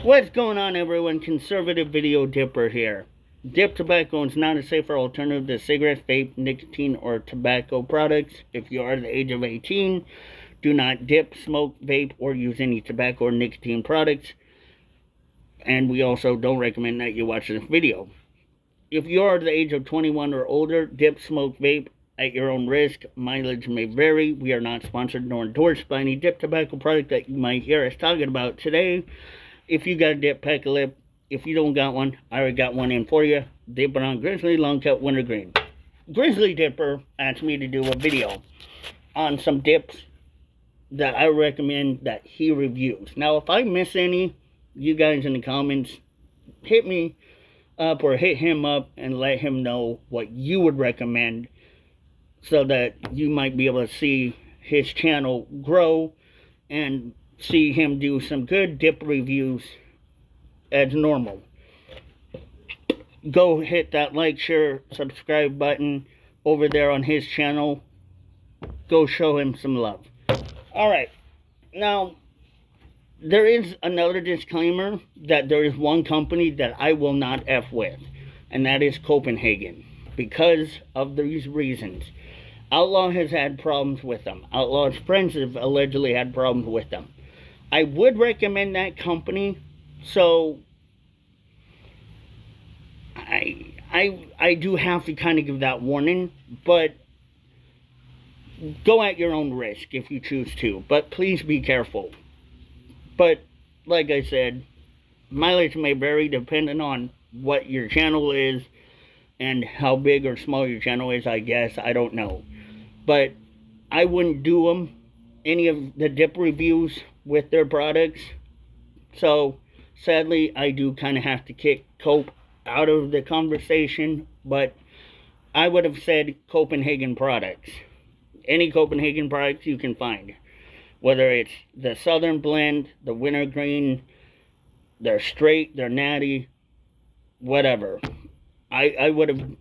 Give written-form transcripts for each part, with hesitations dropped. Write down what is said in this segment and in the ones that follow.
What's going on, everyone? Conservative Video Dipper here. Dip tobacco is not a safer alternative to cigarettes, vape, nicotine, or tobacco products. If you are the age of 18, do not dip, smoke, vape, or use any tobacco or nicotine products. And we also don't recommend that you watch this video. If you are the age of 21 or older, dip, smoke, vape at your own risk. Mileage may vary. We are not sponsored nor endorsed by any dip tobacco product that you might hear us talking about today. If you got a dip, pack a lip. If you don't got one, I already got one in for you. Dip it on Grizzly Long Cut Wintergreen. Grizzly Dipper asked me to do a video on some dips that I recommend that he reviews. Now, if I miss any, you guys in the comments, hit me up or hit him up and let him know what you would recommend so that you might be able to see his channel grow and see him do some good dip reviews as normal. Go hit that like, share, subscribe button over there on his channel. Go show him some love. Alright, now there is another disclaimer that there is one company that I will not F with, and that is Copenhagen, because of these reasons. Outlaw has had problems with them. Outlaw's friends have allegedly had problems with them. I would recommend that company, so I do have to kind of give that warning, but go at your own risk if you choose to, but please be careful. But like I said, mileage may vary depending on what your channel is and how big or small your channel is, I guess. I don't know. But I wouldn't do any of the dip reviews with their products. So sadly, I do kind of have to kick Cope out of the conversation, but I would have said Copenhagen products. Any Copenhagen products you can find, whether it's the Southern Blend, the Wintergreen, they're straight, they're natty, whatever. I would have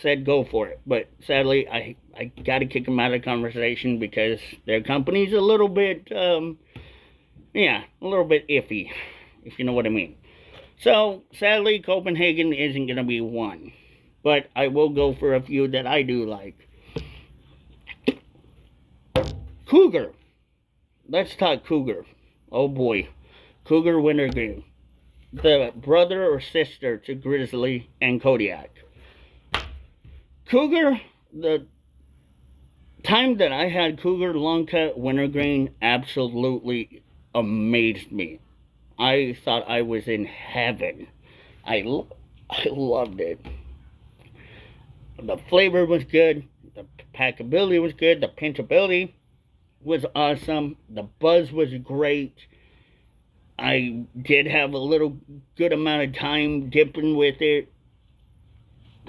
said go for it, but sadly I got to kick them out of the conversation because their company's a little bit a little bit iffy, if you know what I mean. So sadly, Copenhagen isn't gonna be one, but I will go for a few that I do like. Cougar. Let's talk Cougar. Oh boy, Cougar Wintergreen, the brother or sister to Grizzly and Kodiak. Cougar, the time that I had Cougar Long Cut Wintergreen absolutely amazed me. I thought I was in heaven. I loved it. The flavor was good. The packability was good. The pinchability was awesome. The buzz was great. I did have a little good amount of time dipping with it.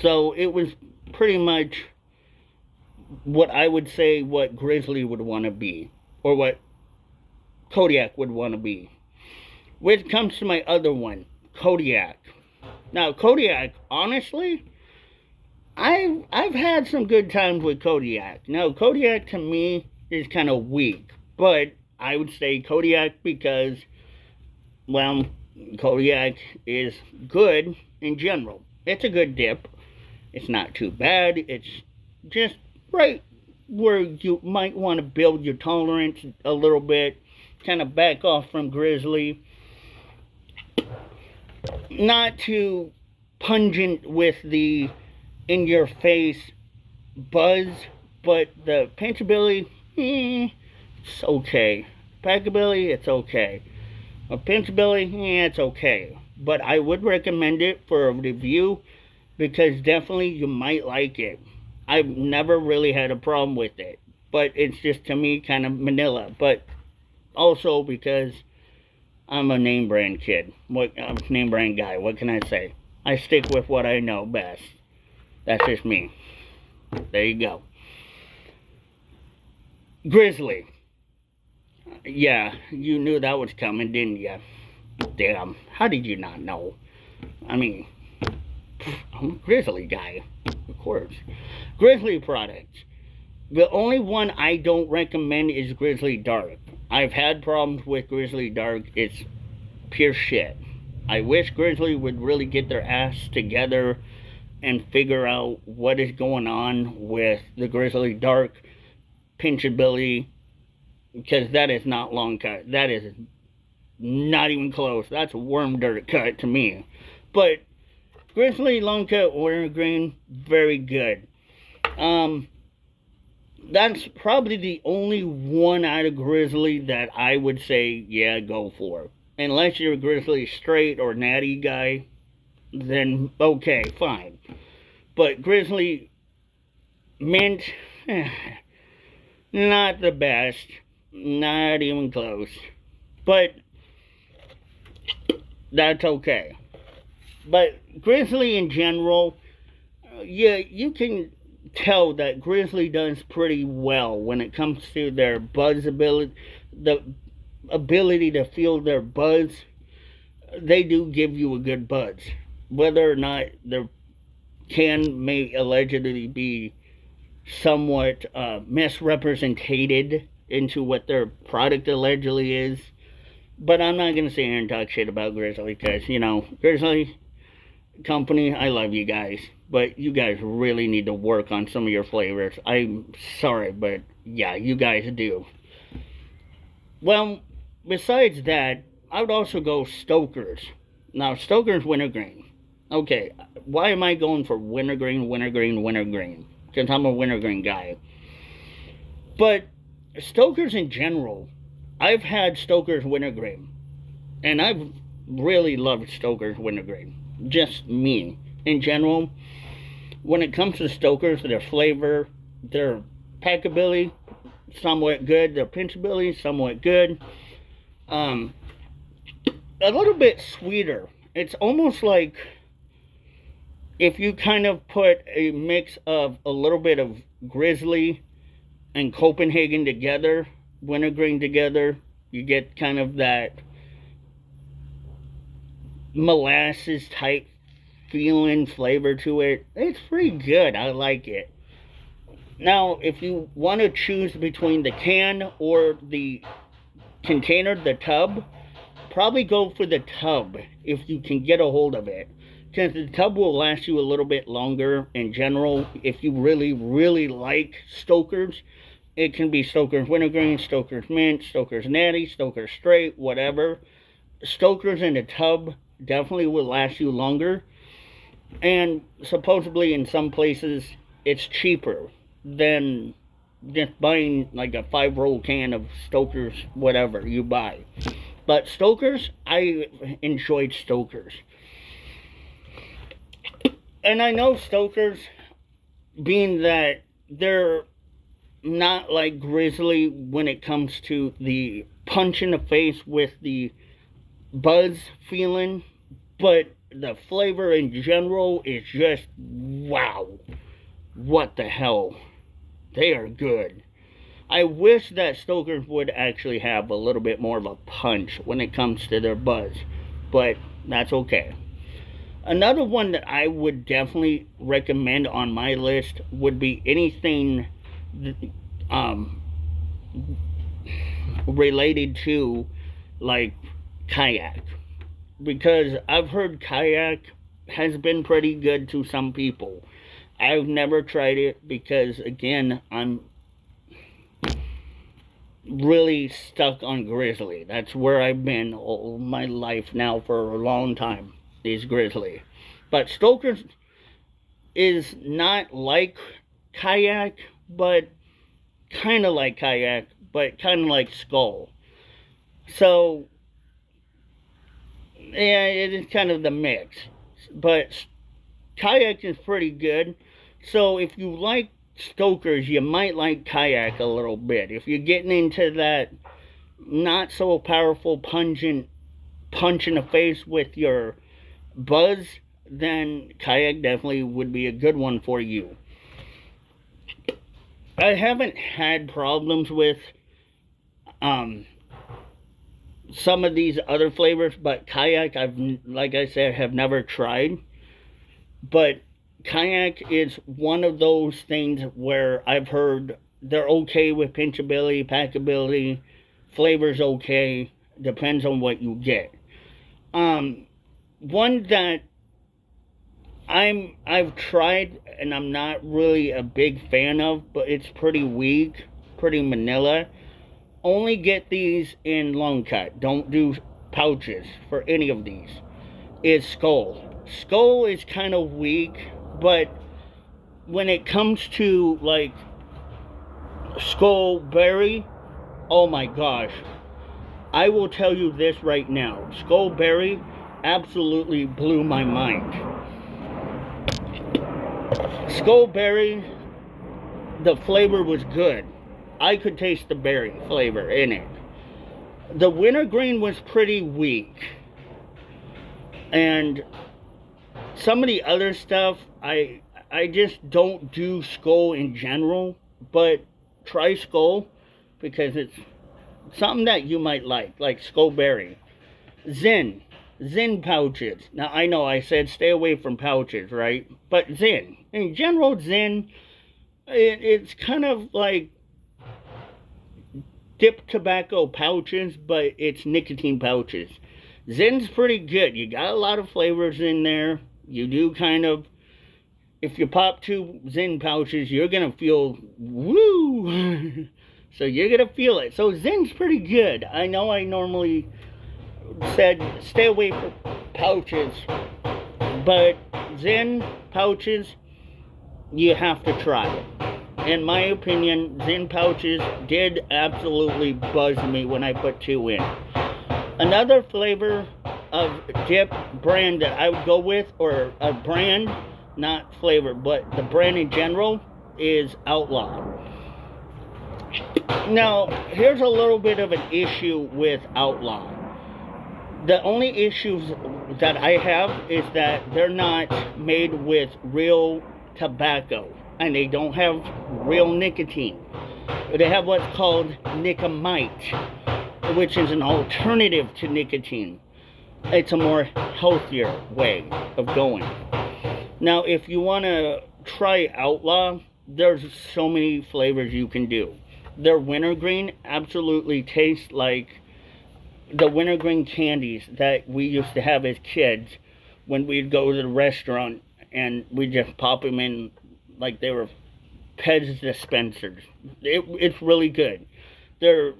So it was pretty much what I would say what Grizzly would want to be, or what Kodiak would want to be. When it comes to my other one, Kodiak. Now, Kodiak, honestly, I've had some good times with Kodiak. Now, Kodiak to me is kind of weak, but I would say Kodiak because, well, Kodiak is good in general. It's a good dip. It's not too bad. It's just right where you might want to build your tolerance a little bit, kind of back off from Grizzly. Not too pungent with the in-your-face buzz, but the pinchability, it's okay. Packability, it's okay. Pinchability, it's okay. But I would recommend it for a review because definitely you might like it. I've never really had a problem with it, but it's just to me kind of vanilla. But also because I'm a name brand kid. I'm a name brand guy. What can I say? I stick with what I know best. That's just me. There you go. Grizzly. Yeah, you knew that was coming, didn't you? Damn. How did you not know? I mean, I'm a Grizzly guy. Of course. Grizzly products. The only one I don't recommend is Grizzly Dark. I've had problems with Grizzly Dark. It's pure shit. I wish Grizzly would really get their ass together and figure out what is going on with the Grizzly Dark pinchability, because that is not long cut. That is not even close. That's worm dirt cut to me. But Grizzly long cut wintergreen, very good. That's probably the only one out of Grizzly that I would say, yeah, go for. Unless you're a Grizzly straight or natty guy, then okay, fine. But Grizzly mint, not the best. Not even close. But that's okay. But Grizzly in general, yeah, you can tell that Grizzly does pretty well when it comes to their buzz ability, the ability to feel their buzz. They do give you a good buzz. Whether or not their can may allegedly be somewhat misrepresented into what their product allegedly is. But I'm not going to sit here and talk shit about Grizzly because, Grizzly Company, I love you guys. But you guys really need to work on some of your flavors. I'm sorry, but yeah, you guys do. Well, besides that, I would also go Stoker's. Now, Stoker's Wintergreen. Okay, why am I going for wintergreen? Because I'm a wintergreen guy. But Stoker's in general, I've had Stoker's Wintergreen. And I've really loved Stoker's Wintergreen. Just me. In general, when it comes to Stoker's, their flavor, their packability, somewhat good. Their pinchability, somewhat good. A little bit sweeter. It's almost like if you kind of put a mix of a little bit of Grizzly and Copenhagen together, wintergreen together, you get kind of that molasses type feeling flavor to it. It's pretty good. I like it. Now, if you want to choose between the can or the container, the tub, probably go for the tub if you can get a hold of it. Because the tub will last you a little bit longer in general. If you really, really like Stoker's, it can be Stoker's Wintergreen, Stoker's Mint, Stoker's Natty, Stoker's Straight, whatever. Stoker's in the tub definitely will last you longer. And supposedly in some places, it's cheaper than just buying like a 5-roll can of Stoker's whatever you buy. But Stoker's, I enjoyed Stoker's. And I know Stoker's, being that they're not like Grizzly when it comes to the punch in the face with the buzz feeling, but the flavor in general is just wow. What the hell? They are good. I wish that Stoker's would actually have a little bit more of a punch when it comes to their buzz, but that's okay. Another one that I would definitely recommend on my list would be anything related to like kayak, because I've heard kayak has been pretty good to some people. I've never tried it because, again, I'm really stuck on Grizzly. That's where I've been all my life now for a long time, is Grizzly. But Stoker's is not like kayak, but kind of like kayak, but kind of like Skull. So, yeah, it is kind of the mix. But kayak is pretty good. So if you like Stoker's, you might like kayak a little bit. If you're getting into that not so powerful pungent punch in the face with your buzz, then kayak definitely would be a good one for you. I haven't had problems with some of these other flavors, but kayak, like I said, have never tried. But kayak is one of those things where I've heard they're okay with pinchability, packability, flavor's okay, depends on what you get. One that I've tried and I'm not really a big fan of, but it's pretty weak, pretty vanilla. Only get these in long cut. Don't do pouches for any of these. Is Skull. Skull is kind of weak, but when it comes to like Skull Berry, oh my gosh. I will tell you this right now. Skull Berry absolutely blew my mind. Skull Berry, the flavor was good. I could taste the berry flavor in it. The wintergreen was pretty weak. And some of the other stuff, I just don't do Skull in general. But try Skull because it's something that you might like Skull Berry. Zen pouches. Now I know I said stay away from pouches, right? But Zen, in general, Zen, it's kind of like dip tobacco pouches, but it's nicotine pouches. Zen's pretty good. You got a lot of flavors in there. You do kind of, if you pop 2 Zen pouches, you're gonna feel woo. So you're gonna feel it. So Zen's pretty good. I know I normally said stay away from pouches, but Zen pouches, you have to try it. In my opinion, Zen pouches did absolutely buzz me when I put 2 in. Another flavor of dip brand that I would go with, or a brand, not flavor, but the brand in general, is Outlaw. Now, here's a little bit of an issue with Outlaw. The only issues that I have is that they're not made with real tobacco, and they don't have real nicotine. They have what's called Nicomite, which is an alternative to nicotine. It's a more healthier way of going. Now, if you want to try Outlaw, there's so many flavors you can do. Their wintergreen absolutely tastes like the wintergreen candies that we used to have as kids when we'd go to the restaurant and we'd just pop them in like they were Pez dispensers. It's really good. They're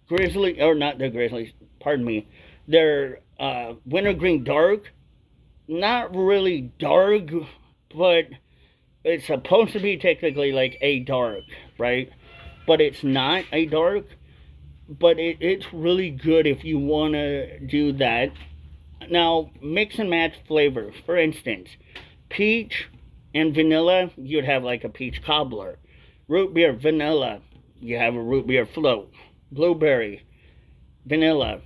grizzly, or not the grizzlies, pardon me. They're wintergreen dark. Not really dark, but it's supposed to be technically like a dark, right? But it's not a dark. But it's really good if you want to do that. Now, mix and match flavors. For instance, peach and vanilla, you'd have like a peach cobbler. Root beer, vanilla, you have a root beer float. Blueberry, vanilla,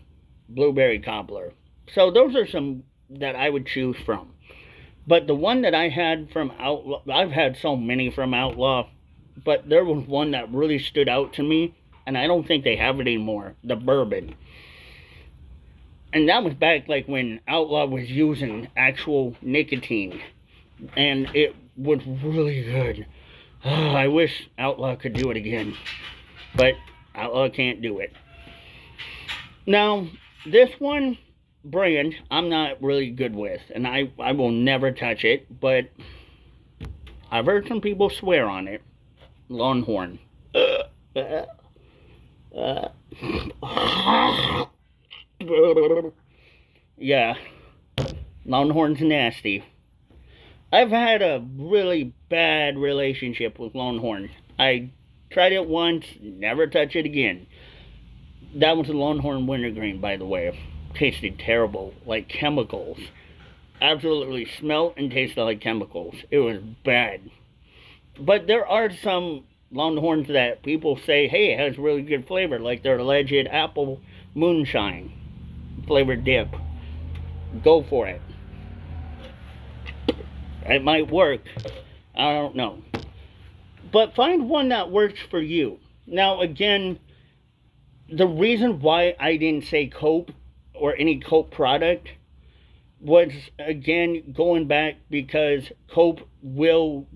blueberry cobbler. So those are some that I would choose from. But the one that I had from Outlaw, I've had so many from Outlaw, but there was one that really stood out to me, and I don't think they have it anymore, the bourbon. And that was back like when Outlaw was using actual nicotine, and it was really good. Oh, I wish Outlaw could do it again, but Outlaw can't do it. Now, this one brand I'm not really good with, and I will never touch it, but I've heard some people swear on it. Longhorn. Yeah, Longhorn's nasty. I've had a really bad relationship with Longhorn. I tried it once, never touch it again. That was a Longhorn wintergreen, by the way. Tasted terrible, like chemicals. Absolutely smelled and tasted like chemicals. It was bad. But there are some Longhorns that people say, hey, it has really good flavor, like their alleged apple moonshine flavored dip. Go for it. It might work. I don't know. But find one that works for you. Now, again, the reason why I didn't say Cope or any Cope product was, again, going back because Cope will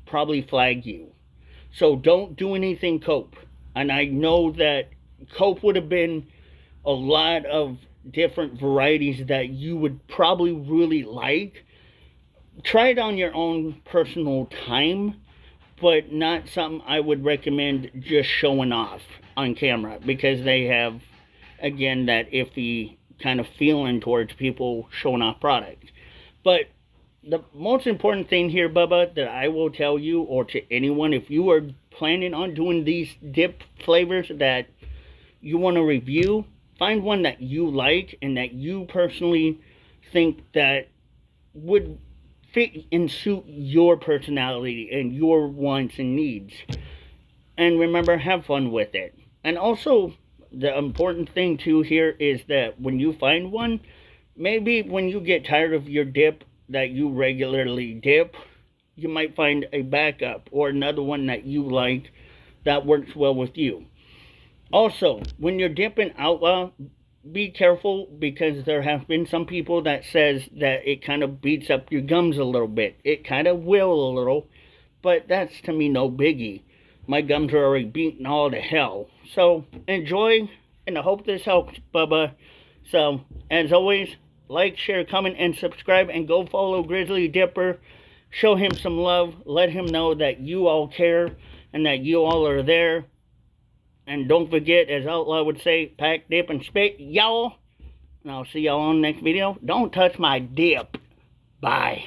probably flag you. So don't do anything Cope. And I know that Cope would have been a lot of different varieties that you would probably really like. Try it on your own personal time, but not something I would recommend just showing off on camera, because they have, again, that iffy kind of feeling towards people showing off products. But the most important thing here, Bubba, that I will tell you, or to anyone, if you are planning on doing these dip flavors that you want to review, find one that you like and that you personally think that would fit and suit your personality and your wants and needs. And remember, have fun with it. And also, the important thing too here is that when you find one, maybe when you get tired of your dip that you regularly dip, you might find a backup or another one that you like that works well with you. Also, when you're dipping Outlaw, be careful, because there have been some people that says that it kind of beats up your gums a little bit. It kind of will a little, but that's to me no biggie. My gums are already beaten all to hell. So enjoy, and I hope this helps, Bubba. So, as always, like, share, comment, and subscribe, and go follow Grizzly Dipper. Show him some love. Let him know that you all care and that you all are there. And don't forget, as Outlaw would say, pack, dip, and spit, y'all. And I'll see y'all on the next video. Don't touch my dip. Bye.